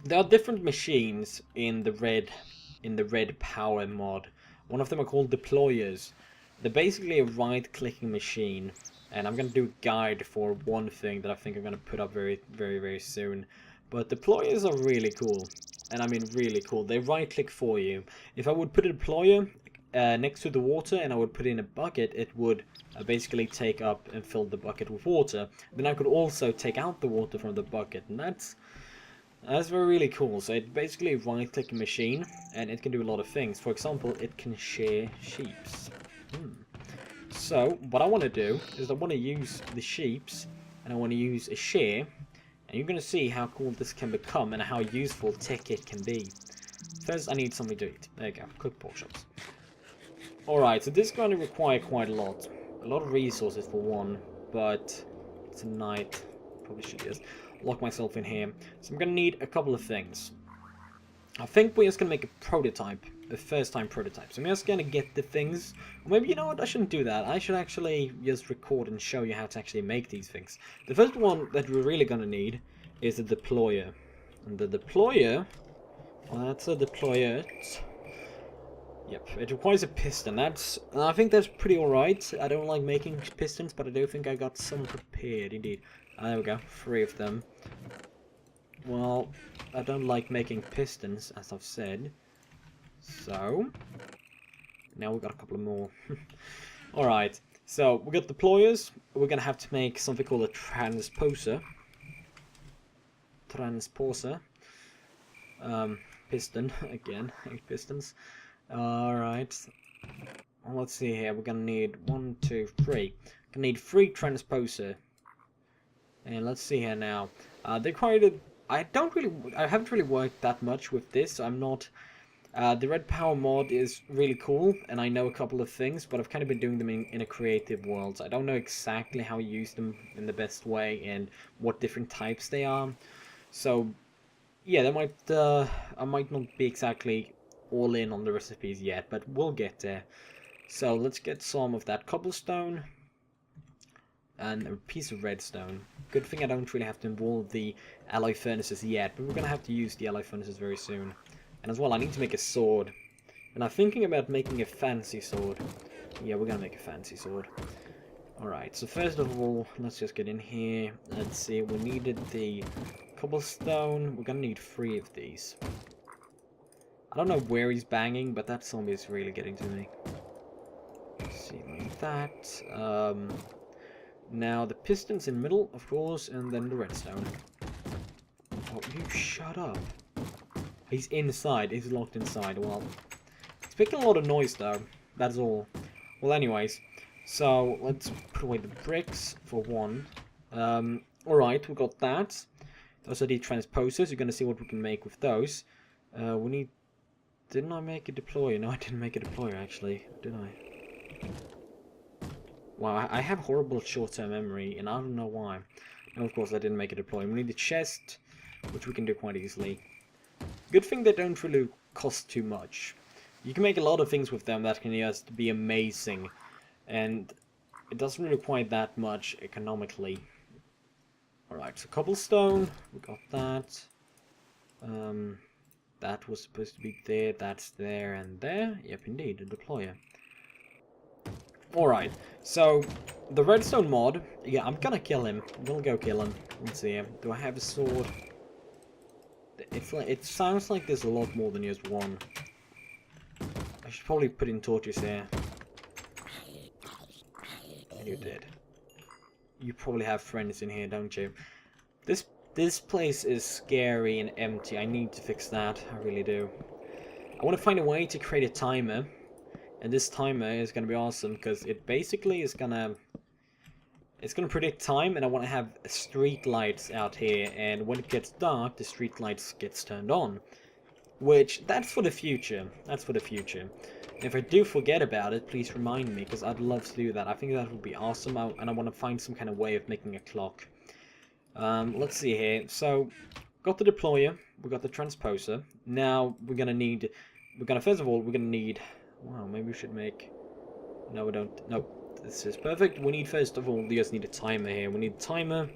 There are different machines in the red power mod. One of them are called deployers. They're basically a right-clicking machine, and I'm gonna do a guide for one thing that I think I'm gonna put up very soon. But deployers are really cool, and I mean really cool. They right-click for you. If I would put a deployer next to the water and I would put it in a bucket, it would basically take up and fill the bucket with water. Then I could also take out the water from the bucket, and that's really cool. So it's basically a right-clicking machine, and it can do a lot of things. For example, it can shear sheeps. So what I want to do is I want to use the sheeps, and I want to use a shear, and you're going to see how cool this can become and how useful Tekkit can be. First, I need something to eat. There you go, cook pork chops. Alright, so this is going to require quite a lot. A lot of resources for one, but tonight probably should just lock myself in here. So I'm going to need a couple of things. I think we're just going to make a prototype, a first time prototype. So I'm just going to get the things. Or maybe, you know what, I shouldn't do that. I should actually just record and show you how to actually make these things. The first one that we're really going to need is a deployer. And the deployer, well, that's a deployer. Yep, it requires a piston. I think that's pretty alright. I don't like making pistons, but I do think I got some prepared, indeed. There we go, 3 of them. Well, I don't like making pistons, as I've said. So, now we've got a couple of more. Alright, so we got deployers. We're gonna have to make something called a transposer. Piston, again, 8 pistons. Alright, well, let's see here. We're gonna need 1, 2, 3. Gonna need 3 transposer. And let's see here now. They created. I haven't really worked that much with this. I'm not. The red power mod is really cool, and I know a couple of things, but I've kind of been doing them in a creative world. So I don't know exactly how you use them in the best way and what different types they are. So yeah, I might not be exactly all in on the recipes yet, but we'll get there. So let's get some of that cobblestone and a piece of redstone. Good thing I don't really have to involve the alloy furnaces yet, but we're gonna have to use the alloy furnaces very soon. And as well, I need to make a sword, and I'm thinking about making a fancy sword. Yeah, we're gonna make a fancy sword. Alright, so first of all, let's just get in here. Let's see, we needed the cobblestone. We're gonna need 3 of these. I don't know where he's banging, but that zombie is really getting to me. Let's see, like that. Now the piston's in the middle, of course, and then the redstone. Oh, you shut up. He's inside. He's locked inside. Well, it's making a lot of noise, though. That's all. Well, anyways. So, let's put away the bricks, for one. Alright, we got that. Those are the transposers. You're gonna see what we can make with those. We need... Didn't I make a deployer? No, I didn't make a deployer, actually. Did I? Wow, I have horrible short-term memory, and I don't know why. No, of course, I didn't make a deployer. We need a chest, which we can do quite easily. Good thing they don't really cost too much. You can make a lot of things with them that can just be amazing. And it doesn't require that much economically. Alright, so cobblestone, we got that. That was supposed to be there, that's there and there. Yep, indeed, a deployer. Alright, so the redstone mod, yeah, I'm gonna kill him. I'm gonna go kill him. Let's see, do I have a sword? It sounds like there's a lot more than just one. I should probably put in torches here. And you did. You probably have friends in here, don't you? This place is scary and empty. I need to fix that. I really do. I want to find a way to create a timer. And this timer is going to be awesome because it basically is going to... It's going to predict time, and I want to have street lights out here. And when it gets dark, the street lights gets turned on. Which, that's for the future. That's for the future. If I do forget about it, please remind me, because I'd love to do that. I think that would be awesome, and I want to find some kind of way of making a clock. Let's see here. So, got the deployer, we got the transposer. Now, first of all, we're gonna need, wow, maybe we should make, no, we don't, no, this is perfect. We need, first of all, we just need a timer here. We need a timer.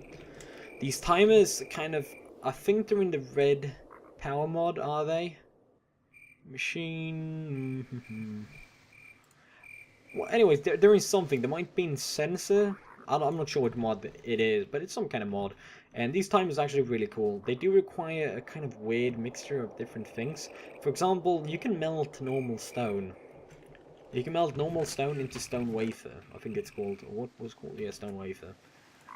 These timers kind of, I think they're in the red power mod, are they? Machine... Well, anyways, there is something. There might be a sensor. I'm not sure what mod it is, but it's some kind of mod. And these timers are actually really cool. They do require a kind of weird mixture of different things. For example, you can melt normal stone. You can melt normal stone into stone wafer. I think it's called. What was it called? Yeah, stone wafer.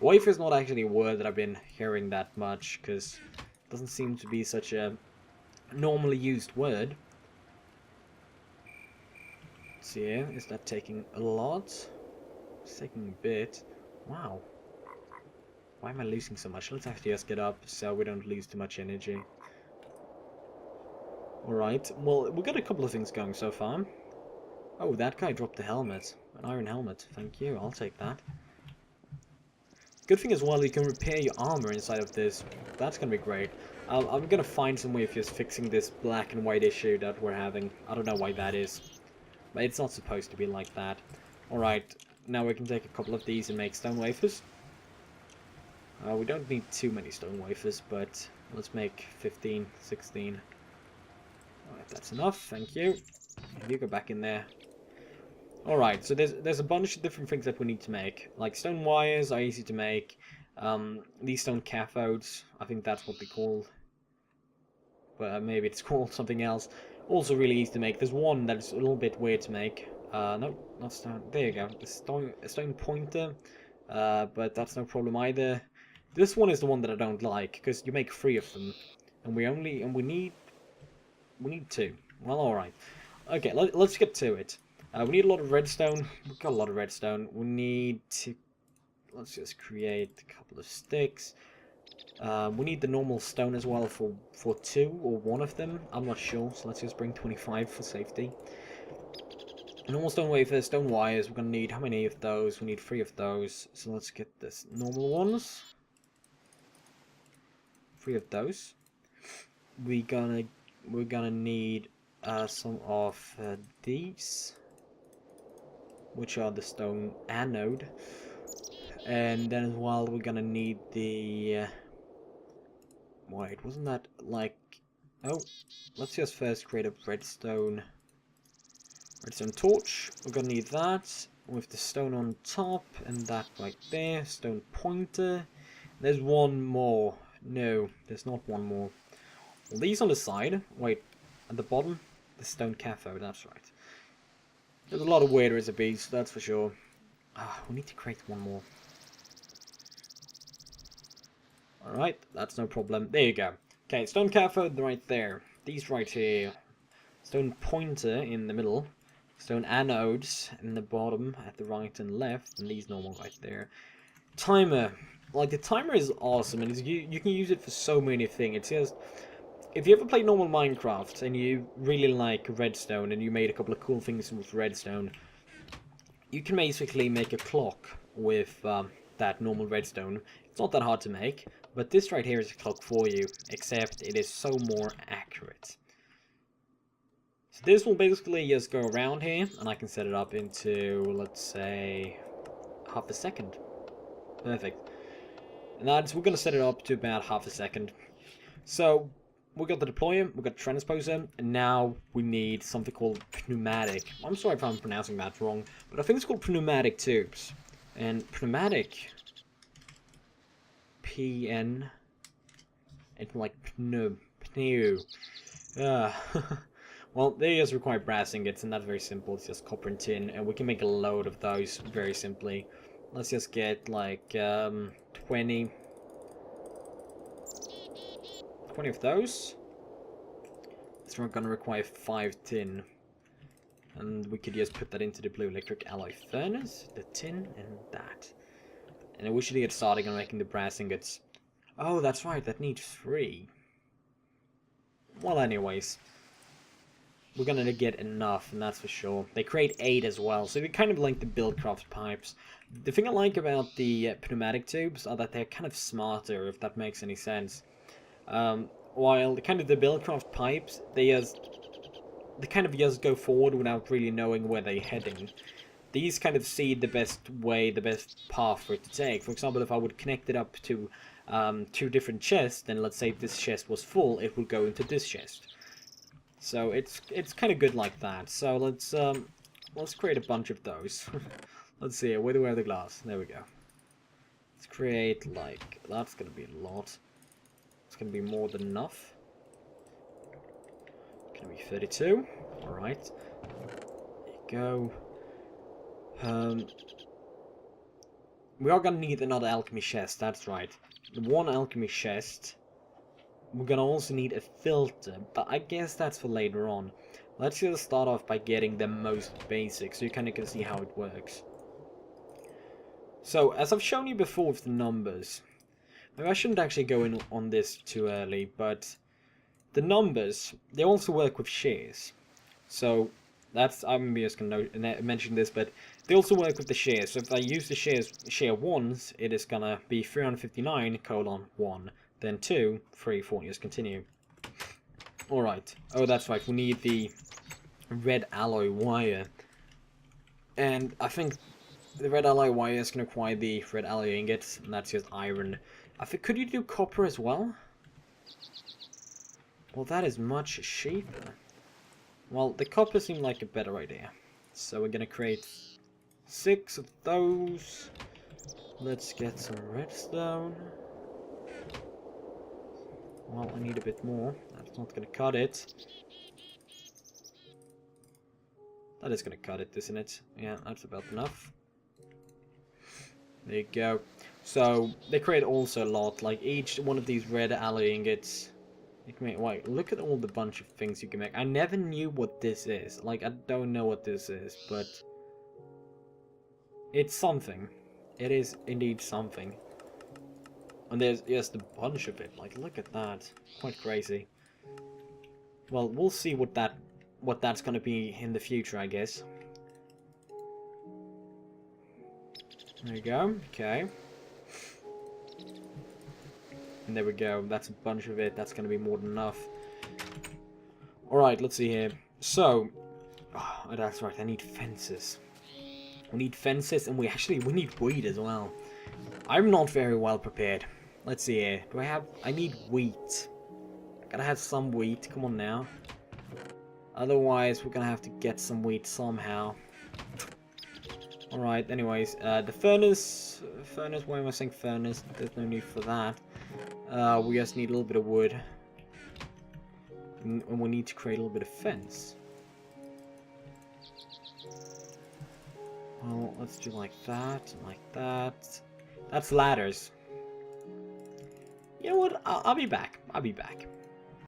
Wafer is not actually a word that I've been hearing that much, because it doesn't seem to be such a normally used word. So yeah, is that taking a lot? It's taking a bit. Wow. Why am I losing so much? Let's actually just get up so we don't lose too much energy. Alright, well, we've got a couple of things going so far. Oh, that guy dropped the helmet. An iron helmet. Thank you, I'll take that. Good thing as well, you can repair your armor inside of this. That's gonna be great. I'm gonna find some way of just fixing this black and white issue that we're having. I don't know why that is. But it's not supposed to be like that. Alright, now we can take a couple of these and make stone wafers. We don't need too many stone wafers, but let's make 15, 16. Alright, that's enough, thank you. You go back in there. Alright, so there's a bunch of different things that we need to make. Like stone wires are easy to make. These stone cathodes, I think that's what they're called. But maybe it's called something else. Also really easy to make. There's one that's a little bit weird to make. No, not stone. There you go. A stone pointer. But that's no problem either. This one is the one that I don't like, because you make 3 of them. And we need 2. Well, alright. Okay, let's get to it. We need a lot of redstone. We've got a lot of redstone. We need to... Let's just create a couple of sticks. We need the normal stone as well for 2 or 1 of them. I'm not sure, so let's just bring 25 for safety. Normal stone wafers, stone wires. We're gonna need how many of those? We need 3 of those. So let's get this normal ones. 3 of those. We're gonna need some of these, which are the stone anode, and then as well we're gonna need the. Wait, wasn't that like... Oh, let's just first create a redstone torch. We're gonna need that with the stone on top, and that right there, stone pointer. There's one more. No, there's not one more. Well, these on the side. Wait, at the bottom, the stone cathode, that's right. There's a lot of weird recipes, that's for sure. We need to create one more. Alright, that's no problem. There you go. Okay, stone cathode right there. These right here. Stone pointer in the middle. Stone anodes in the bottom at the right and left. And these normal right there. Timer. Like, the timer is awesome. And you can use it for so many things. It's just... If you ever played normal Minecraft and you really like redstone and you made a couple of cool things with redstone, you can basically make a clock with that normal redstone. It's not that hard to make, but this right here is a clock for you, except it is so more accurate. So this will basically just go around here, and I can set it up into, let's say, half a second. Perfect. And we're going to set it up to about half a second. So... we got the deployer, we got the transposer, and now we need something called pneumatic. I'm sorry if I'm pronouncing that wrong, but I think it's called pneumatic tubes. And pneumatic, PN, it's like pneu. Well, they just require brass ingots, and that's very simple. It's just copper and tin, and we can make a load of those very simply. Let's just get like 20 of those. So we're going to require 5 tin. And we could just put that into the blue electric alloy furnace, the tin, and that. And then we should get started on making the brass ingots. Oh, that's right, that needs 3. Well, anyways. We're going to get enough, and that's for sure. They create 8 as well, so we kind of like the Buildcraft pipes. The thing I like about the pneumatic tubes are that they're kind of smarter, if that makes any sense. While the Buildcraft pipes, they kind of just go forward without really knowing where they're heading. These kind of see the best way, the best path for it to take. For example, if I would connect it up to two different chests, then let's say if this chest was full, it would go into this chest. So it's kind of good like that. So let's create a bunch of those. Let's see, where do we have the glass? There we go. Let's create, like, that's gonna be a lot. It's gonna be more than enough. It's gonna be 32. Alright. There you go. We are gonna need another alchemy chest, that's right. The one alchemy chest. We're gonna also need a filter, but I guess that's for later on. Let's just start off by getting the most basic, so you kind of can see how it works. So, as I've shown you before with the numbers, maybe I shouldn't actually go in on this too early, but the numbers, they also work with shares. So, I'm just going to mention this, but they also work with the shares. So if I use the share once, it is going to be 359:1, then 2, 3, 4, and just continue. Alright, oh that's right, we need the red alloy wire. And I think the red alloy wire is going to require the red alloy ingots, and that's just iron. I think, could you do copper as well? Well, that is much cheaper. Well, the copper seemed like a better idea. So we're going to create 6 of those. Let's get some redstone. Well, I need a bit more. That's not going to cut it. That is going to cut it, isn't it? Yeah, that's about enough. There you go. So, they create also a lot. Like, each one of these red alloy ingots, you can make, wait, look at all the bunch of things you can make. I never knew what this is. Like, I don't know what this is, but it's something. It is indeed something. And there's just a bunch of it. Like, look at that. Quite crazy. Well, we'll see what that's going to be in the future, I guess. There you go. Okay. And there we go. That's a bunch of it. That's going to be more than enough. Alright, let's see here. So, oh, that's right. I need fences. We need fences, and we need wheat as well. I'm not very well prepared. Let's see here. I need wheat. Gotta have some wheat. Come on now. Otherwise, we're gonna have to get some wheat somehow. Alright, anyways. The furnace, why am I saying furnace? There's no need for that. We just need a little bit of wood. And we need to create a little bit of fence. Well, let's do like that, and like that. That's ladders. You know what? I'll be back.